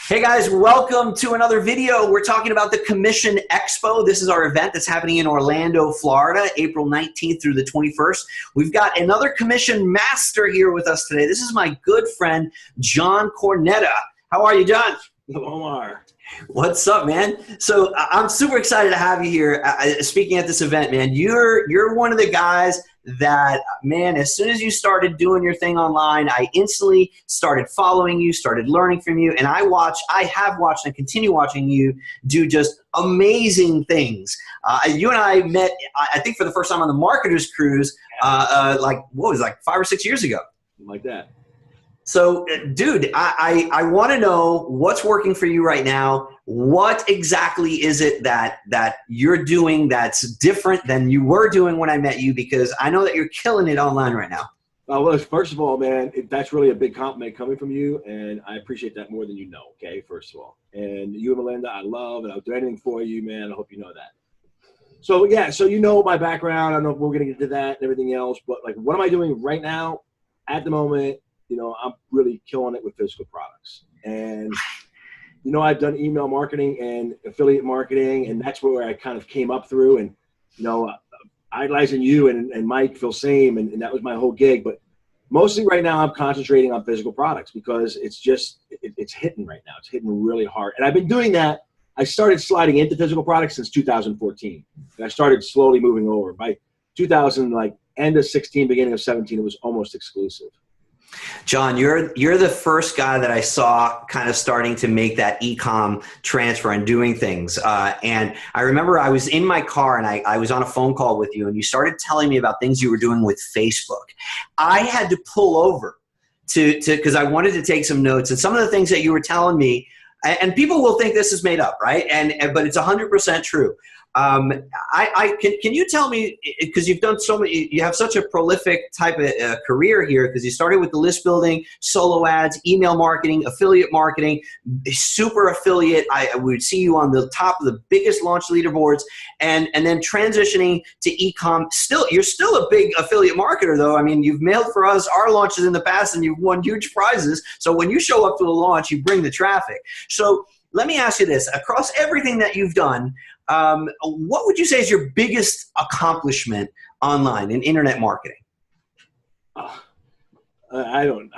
Hey guys, welcome to another video. We're talking about the Commission Expo. This is our event that's happening in Orlando, Florida, April 19th through the 21st. We've got another commission master here with us today. This is my good friend, John Cornetta. How are you, John? Omar. What's up, man? So I'm super excited to have you here speaking at this event, man. You're one of the guys that, man, as soon as you started doing your thing online, I instantly started following you, started learning from you, and I have watched and continue watching you do just amazing things. You and I met, I think, for the first time on the Marketers Cruise, like 5 or 6 years ago. Like that. So, dude, I want to know what's working for you right now. What exactly is it that you're doing that's different than you were doing when I met you? Because I know that you're killing it online right now. Well, first of all, man, that's really a big compliment coming from you, and I appreciate that more than you know, okay, first of all. And you and Melinda, I love, and I'll do anything for you, man. I hope you know that. So, yeah, so you know my background. I don't know if we're going to get into that and everything else, but, like, what am I doing right now at the moment? You know, I'm really killing it with physical products. And, you know, I've done email marketing and affiliate marketing, and that's where I kind of came up through. And, you know, idolizing you and Mike feel same, and that was my whole gig. But mostly right now I'm concentrating on physical products because it's just, it's hitting right now. It's hitting really hard. And I've been doing that. I started sliding into physical products since 2014. And I started slowly moving over. By 2000, like end of 16, beginning of 17, it was almost exclusive. John, you're the first guy that I saw kind of starting to make that e-com transfer and doing things. And I remember I was in my car and I was on a phone call with you and you started telling me about things you were doing with Facebook. I had to pull over because I wanted to take some notes, and some of the things that you were telling me, and people will think this is made up, right? But it's 100% true. Can you tell me, because you've done so many, you have such a prolific type of career here, because you started with the list building, solo ads, email marketing, affiliate marketing, super affiliate. I would see you on the top of the biggest launch leaderboards, and then transitioning to e-com. You're still a big affiliate marketer though. I mean, you've mailed for us our launches in the past and you've won huge prizes. So when you show up to a launch, you bring the traffic. So let me ask you this, across everything that you've done, what would you say is your biggest accomplishment online in internet marketing? I don't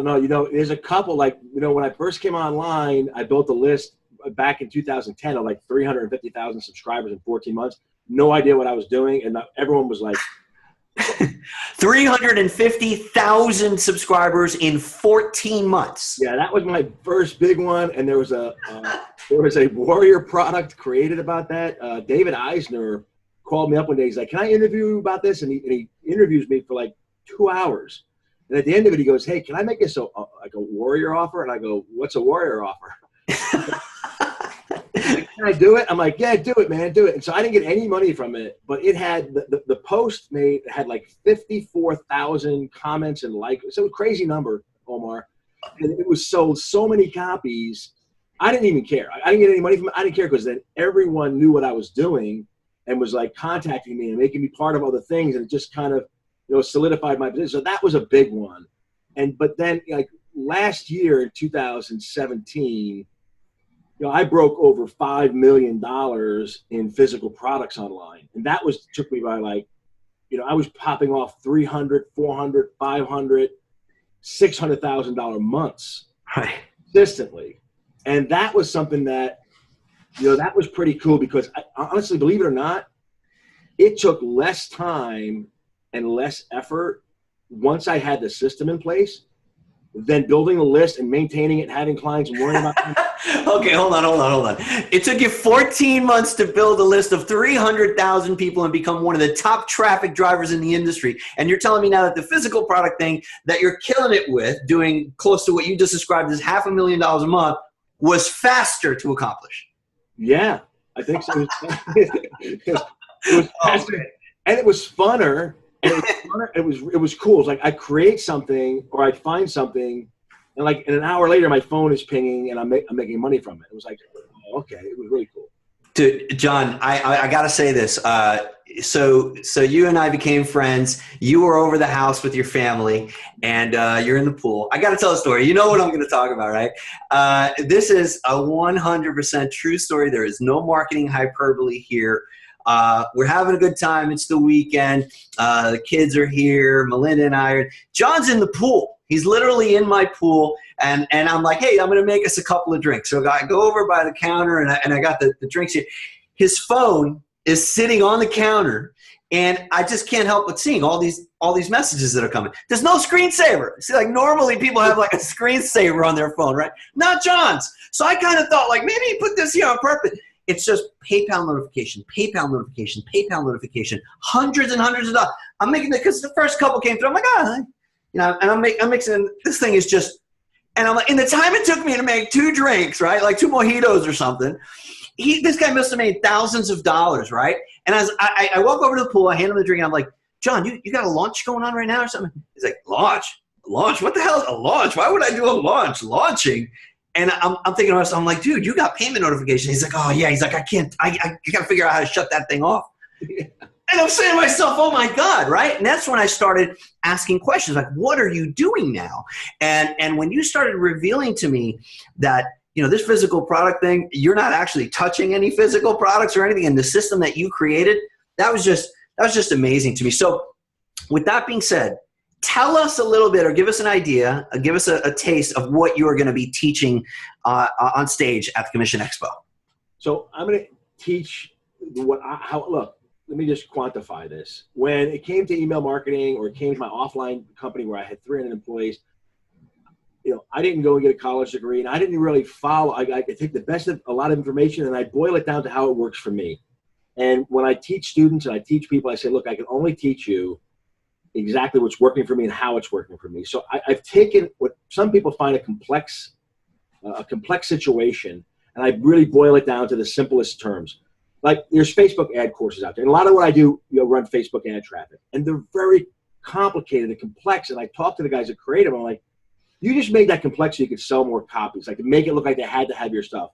know. You know, there's a couple, like, you know, when I first came online, I built a list back in 2010 of like 350,000 subscribers in 14 months. No idea what I was doing. And everyone was like, 350,000 subscribers in 14 months. Yeah, that was my first big one. And there was a Warrior product created about that. David Eisner called me up one day. He's like, "Can I interview you about this?" And he interviews me for like 2 hours. And at the end of it, he goes, "Hey, can I make this like a Warrior offer?" And I go, "What's a Warrior offer?" Like, "Can I do it?" I'm like, "Yeah, do it, man, do it." And so I didn't get any money from it, but it had the post had like 54,000 comments and likes. So a crazy number, Omar. And it was sold so many copies. I didn't even care. I didn't get any money from it. I didn't care because then everyone knew what I was doing and was like contacting me and making me part of other things, and it just kind of, you know, solidified my position. So that was a big one. But then, like, last year in 2017, you know, I broke over $5 million in physical products online. And that took me by, like, you know, I was popping off $300, $400, $500, $600,000 months consistently. And that was something that, you know, that was pretty cool because honestly, believe it or not, it took less time and less effort once I had the system in place than building a list and maintaining it, having clients and worrying about them. Okay, hold on. It took you 14 months to build a list of 300,000 people and become one of the top traffic drivers in the industry. And you're telling me now that the physical product thing that you're killing it with, doing close to what you just described as $500,000 a month, was faster to accomplish. Yeah, I think so. It was faster, and it was funner. And it was cool. It's like I create something or I find something, and like an hour later, my phone is pinging, and I'm making money from it. It was like, oh, okay, it was really cool. Dude, John, I got to say this. so you and I became friends. You were over the house with your family, and you're in the pool. I got to tell a story. You know what I'm going to talk about, right? This is a 100% true story. There is no marketing hyperbole here. We're having a good time. It's the weekend. The kids are here. Melinda and I are. John's in the pool. He's literally in my pool, and I'm like, hey, I'm going to make us a couple of drinks. So I go over by the counter, and I got the drinks here. His phone is sitting on the counter, and I just can't help but seeing all these messages that are coming. There's no screensaver. See, like normally people have like a screensaver on their phone, right? Not John's. So I kind of thought like maybe he put this here on purpose. It's just PayPal notification, PayPal notification, PayPal notification, hundreds and hundreds of dollars. I'm making it because the first couple came through. I'm like, you know, and I'm mixing. This thing is just, and I'm like, in the time it took me to make 2 drinks, right, like 2 mojitos or something. This guy must have made thousands of dollars, right? And as I walk over to the pool, I hand him the drink, and I'm like, John, you got a launch going on right now or something? He's like, launch? What the hell is a launch? Why would I do a launch? Launching? And I'm thinking to myself, I'm like, dude, you got payment notification. He's like, oh yeah. He's like, I got to figure out how to shut that thing off. And I'm saying to myself, oh my God, right? And that's when I started asking questions like, what are you doing now? And when you started revealing to me that, you know, this physical product thing, you're not actually touching any physical products or anything, and the system that you created, that was just amazing to me. So with that being said, tell us a little bit, or give us an idea, give us a taste of what you're going to be teaching on stage at the Commission Expo. So I'm going to teach look, let me just quantify this. When it came to email marketing, or it came to my offline company where I had 300 employees, you know, I didn't go and get a college degree, and I didn't really follow. I take the best of a lot of information, and I boil it down to how it works for me. And when I teach students and I teach people, I say, look, I can only teach you exactly what's working for me and how it's working for me. So I've taken what some people find a complex situation, and I really boil it down to the simplest terms. Like there's Facebook ad courses out there, and a lot of what I do, you know, run Facebook ad traffic, and they're very complicated and complex. And I talk to the guys that create them. I'm like, you just made that complex so you could sell more copies, like to make it look like they had to have your stuff.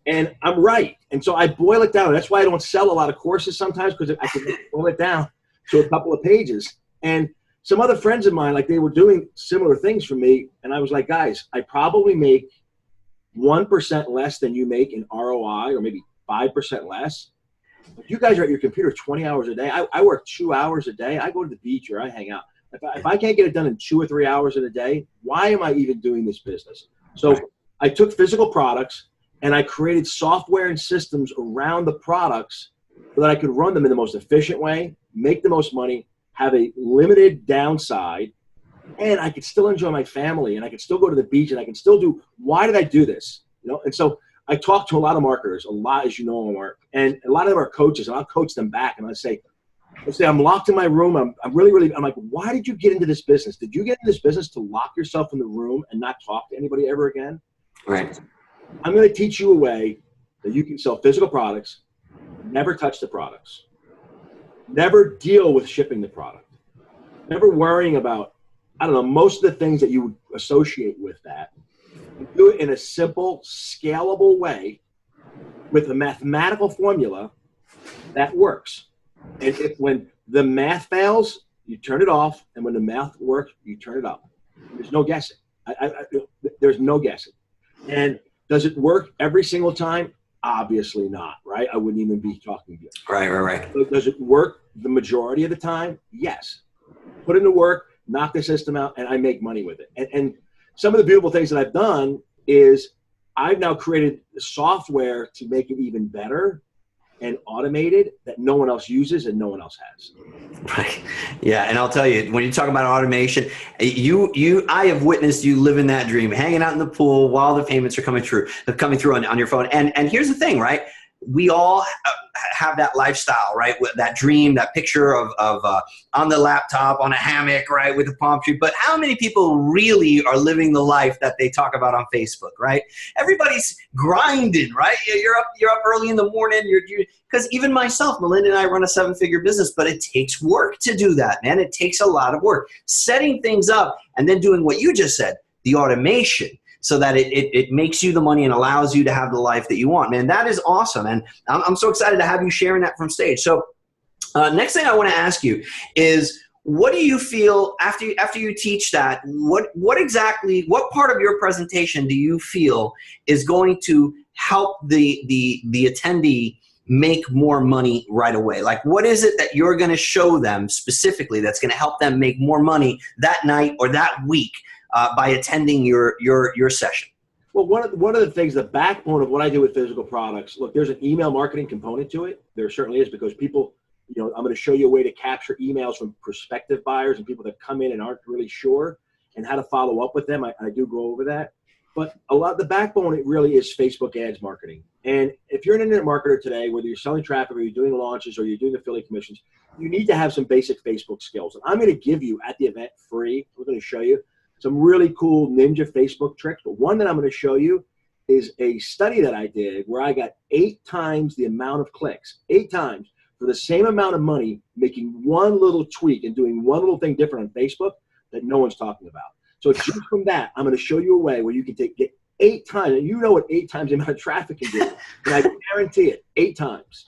And I'm right. And so I boil it down. That's why I don't sell a lot of courses sometimes, because I can boil it down to a couple of pages. And some other friends of mine, like they were doing similar things for me. And I was like, guys, I probably make 1% less than you make in ROI, or maybe 5% less. If you guys are at your computer 20 hours a day, I work 2 hours a day. I go to the beach or I hang out. If I can't get it done in 2 or 3 hours in a day, why am I even doing this business? So I took physical products and I created software and systems around the products so that I could run them in the most efficient way, make the most money, have a limited downside, and I could still enjoy my family, and I could still go to the beach, and I can still do, why did I do this? You know, and so I talk to a lot of marketers, a lot, as you know, Omar, and a lot of them are coaches, and I'll coach them back, and I say, I'm locked in my room. I'm like, why did you get into this business? Did you get into this business to lock yourself in the room and not talk to anybody ever again? Right. I'm going to teach you a way that you can sell physical products, never touch the products, never deal with shipping the product, never worrying about, I don't know, most of the things that you would associate with that. Do it in a simple, scalable way with a mathematical formula that works. And when the math fails, you turn it off. And when the math works, you turn it up. There's no guessing. There's no guessing. And does it work every single time? Obviously not, right? I wouldn't even be talking to you. Right. So does it work the majority of the time? Yes. Put in the work, knock the system out, and I make money with it. And some of the beautiful things that I've done is I've now created software to make it even better and automated that no one else uses and no one else has. Right. Yeah. And I'll tell you, when you talk about automation, I have witnessed you living that dream, hanging out in the pool while the payments are coming through on your phone. And here's the thing, right? We all have that lifestyle, right? With that dream, that picture of on the laptop, on a hammock, right? With a palm tree. But how many people really are living the life that they talk about on Facebook, right? Everybody's grinding, right? You're up early in the morning. Because even myself, Melinda and I run a 7-figure business, but it takes work to do that, man. It takes a lot of work. Setting things up and then doing what you just said, the automation, so that it makes you the money and allows you to have the life that you want. Man, that is awesome. And I'm so excited to have you sharing that from stage. So Next thing I want to ask you is, what do you feel after you teach that? What part of your presentation do you feel is going to help the attendee make more money right away? Like, what is it that you're going to show them specifically that's going to help them make more money that night or that week by attending your session? Well, one of the things, the backbone of what I do with physical products, look, there's an email marketing component to it. There certainly is, because people, I'm going to show you a way to capture emails from prospective buyers and people that come in and aren't really sure, and how to follow up with them. I do go over that. But a lot of the backbone, it really is Facebook ads marketing. And if you're an internet marketer today, whether you're selling traffic or you're doing launches or you're doing affiliate commissions, you need to have some basic Facebook skills. And I'm going to give you at the event free, we're going to show you some really cool ninja Facebook tricks. But one that I'm going to show you is a study that I did where I got 8 times the amount of clicks, 8 times for the same amount of money, making one little tweak and doing one little thing different on Facebook that no one's talking about. So just from that, I'm going to show you a way where you can get 8 times, and you know what 8 times the amount of traffic can do. And I guarantee it, 8 times.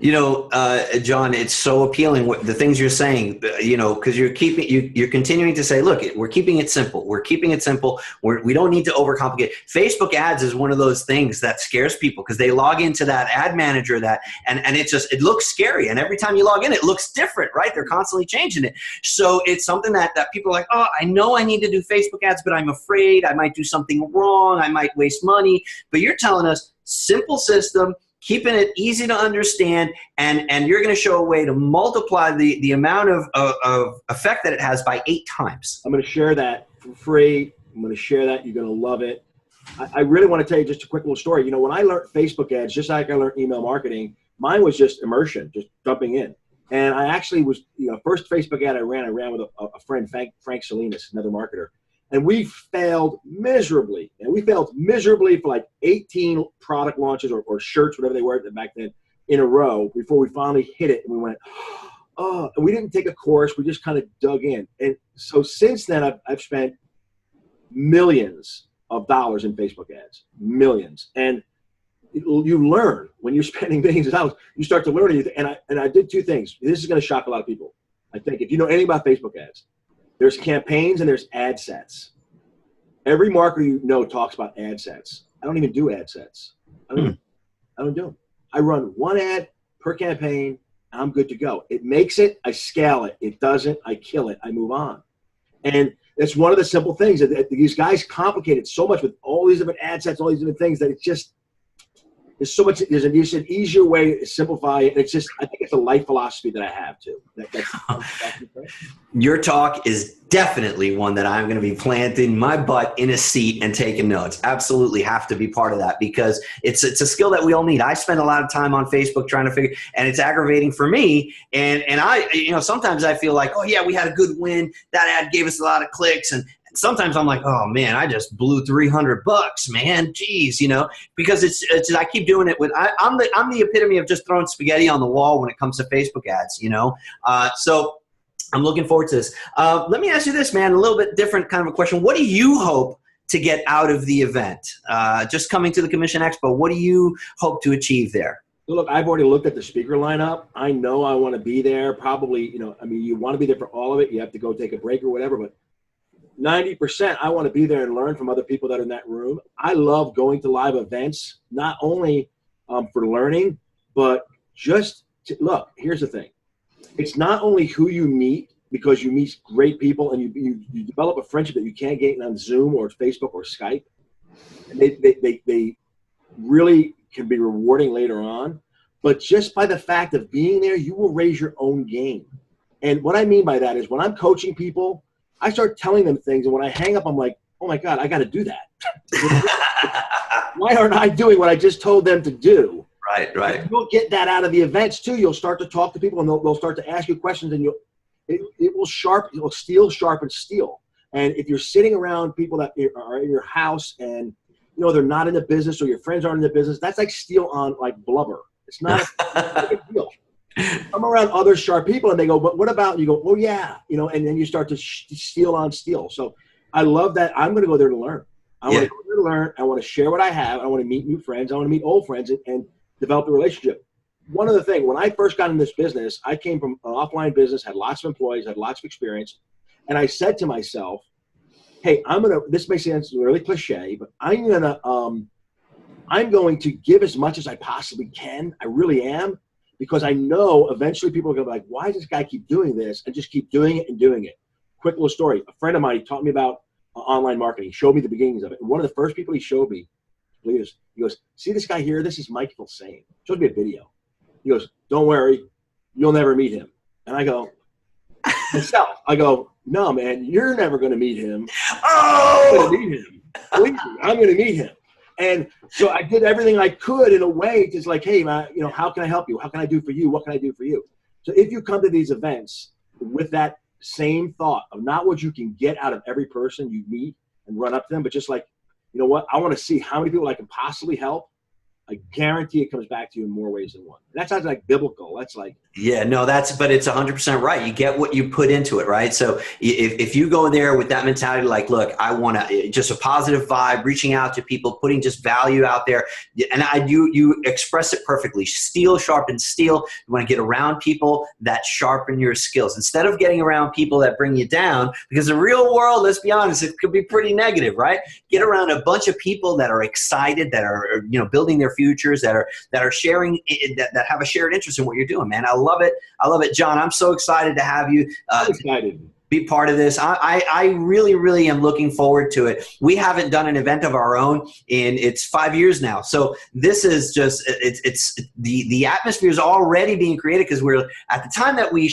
John, it's so appealing what the things you're saying, because you're continuing to say, look, we're keeping it simple. We're keeping it simple. We don't need to overcomplicate. Facebook ads is one of those things that scares people because they log into that ad manager and it looks scary. And every time you log in, it looks different, right? They're constantly changing it. So it's something that people are like, oh, I know I need to do Facebook ads, but I'm afraid I might do something wrong. I might waste money. But you're telling us simple system, keeping it easy to understand, and you're going to show a way to multiply the amount of effect that it has by 8 times. I'm going to share that for free. I'm going to share that. You're going to love it. I really want to tell you just a quick little story. When I learned Facebook ads, just like I learned email marketing, mine was just immersion, just jumping in. And I actually was, first Facebook ad I ran with a friend, Frank Salinas, another marketer. And we failed miserably. And we failed miserably for like 18 product launches or shirts, whatever they were back then, in a row before we finally hit it. And we went, oh, and we didn't take a course. We just kind of dug in. And so since then, I've spent millions of dollars in Facebook ads, millions. And you learn when you're spending millions of dollars. You start to learn. And I did 2 things. This is going to shock a lot of people. I think if you know anything about Facebook ads, there's campaigns and there's ad sets. Every marketer talks about ad sets. I don't even do ad sets. I don't do them. I run 1 ad per campaign. And I'm good to go. It makes it, I scale it. It doesn't, I kill it. I move on. And it's one of the simple things that these guys complicate it so much with all these different ad sets, all these different things, that it's just, there's so much. There's an easier way to simplify it. It's just, I think it's a life philosophy that I have too. Your talk is definitely one that I'm going to be planting my butt in a seat and taking notes. Absolutely have to be part of that, because it's a skill that we all need. I spend a lot of time on Facebook trying to figure, and it's aggravating for me. And I, sometimes I feel like, oh yeah, we had a good win. That ad gave us a lot of clicks, and sometimes I'm like, oh man, I just blew $300, man. Jeez, because it's I keep doing it with, I'm the epitome of just throwing spaghetti on the wall when it comes to Facebook ads, So I'm looking forward to this. Let me ask you this, man, a little bit different kind of a question. What do you hope to get out of the event? Just coming to the Commission Expo, what do you hope to achieve there? Look, I've already looked at the speaker lineup. I know I want to be there. Probably, you want to be there for all of it. You have to go take a break or whatever, but 90%, I want to be there and learn from other people that are in that room. I love going to live events, not only for learning, but just look, here's the thing. It's not only who you meet, because you meet great people and you develop a friendship that you can't get on Zoom or Facebook or Skype. And they really can be rewarding later on. But just by the fact of being there, you will raise your own game. And what I mean by that is when I'm coaching people, I start telling them things, and when I hang up, I'm like, oh my God, I got to do that. Why aren't I doing what I just told them to do? Right. And you'll get that out of the events too. You'll start to talk to people, and they'll start to ask you questions, and it will sharpen steel. And if you're sitting around people that are in your house and they're not in the business, or your friends aren't in the business, that's like steel on like blubber. It's not a big deal. I'm around other sharp people, and they go, but what about, you go, oh yeah, and then you start to steel on steel. So I love that. I'm going to go there to learn. I want to go there to learn. I want to share what I have. I want to meet new friends. I want to meet old friends and develop a relationship. one other thing, when I first got in this business, I came from an offline business, had lots of employees, had lots of experience. And I said to myself, hey, this may sound really cliche, but I'm going to give as much as I possibly can. I really am, because I know eventually people are going to be like, why does this guy keep doing this? And just keep doing it and doing it. Quick little story. A friend of mine, he taught me about online marketing. He showed me the beginnings of it. And one of the first people he showed me, he goes, see this guy here? This is Mike Vilsain. Showed me a video. He goes, don't worry, you'll never meet him. And I go, myself, no, man, you're never going to meet him. Oh! I'm going to meet him. Believe me, I'm going to meet him. And so I did everything I could in a way to like, hey, man, how can I help you? How can I do for you? What can I do for you? So if you come to these events with that same thought of not what you can get out of every person you meet and run up to them, but just like, you know what, I want to see how many people I can possibly help, I guarantee it comes back to you in more ways than one. That sounds like biblical. That's like, yeah, no, but it's 100% right. You get what you put into it, right? So if you go there with that mentality, like, look, I want to just a positive vibe, reaching out to people, putting just value out there. And you express it perfectly. Steel sharpens steel. You want to get around people that sharpen your skills instead of getting around people that bring you down, because the real world, let's be honest, it could be pretty negative, right? Get around a bunch of people that are excited, that are, building their futures, that are sharing, that have a shared interest in what you're doing, man. I love it. I love it. John, I'm so excited to have you be part of this. I really, really am looking forward to it. We haven't done an event of our own it's 5 years now. So this is just, it's the atmosphere is already being created, because we're at the time that we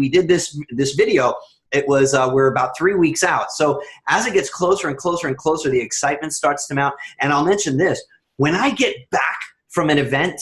did this video, it was we're about 3 weeks out. So as it gets closer and closer and closer, the excitement starts to mount. And I'll mention this, when I get back from an event,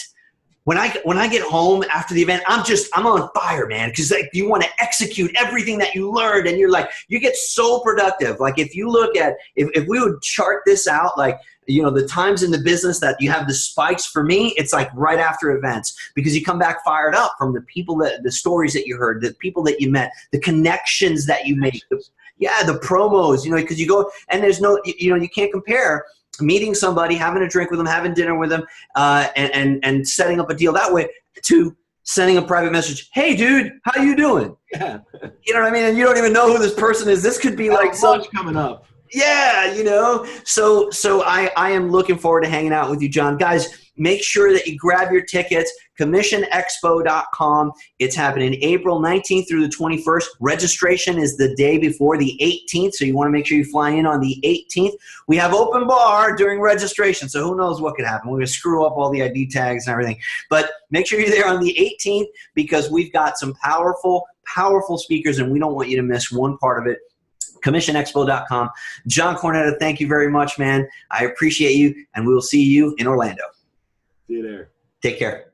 when I get home after the event, I'm on fire, man, because like, you want to execute everything that you learned, and you get so productive. Like if you look at, if we would chart this out, like, the times in the business that you have the spikes, for me, it's like right after events, because you come back fired up from the people the stories that you heard, the people that you met, the connections that you make, the promos, because you go, and there's no, you can't compare meeting somebody, having a drink with them, having dinner with them, and setting up a deal that way, to sending a private message. Hey, dude, how you doing? Yeah. You know what I mean? And you don't even know who this person is. This could be like so much coming up. Yeah, So I am looking forward to hanging out with you, John. Guys, make sure that you grab your tickets, commissionexpo.com. It's happening April 19th through the 21st. Registration is the day before, the 18th, so you want to make sure you fly in on the 18th. We have open bar during registration, so who knows what could happen. We're going to screw up all the ID tags and everything. But make sure you're there on the 18th, because we've got some powerful, powerful speakers, and we don't want you to miss one part of it. commissionexpo.com. John Cornetta, thank you very much, man. I appreciate you, and we will see you in Orlando. See you there. Take care.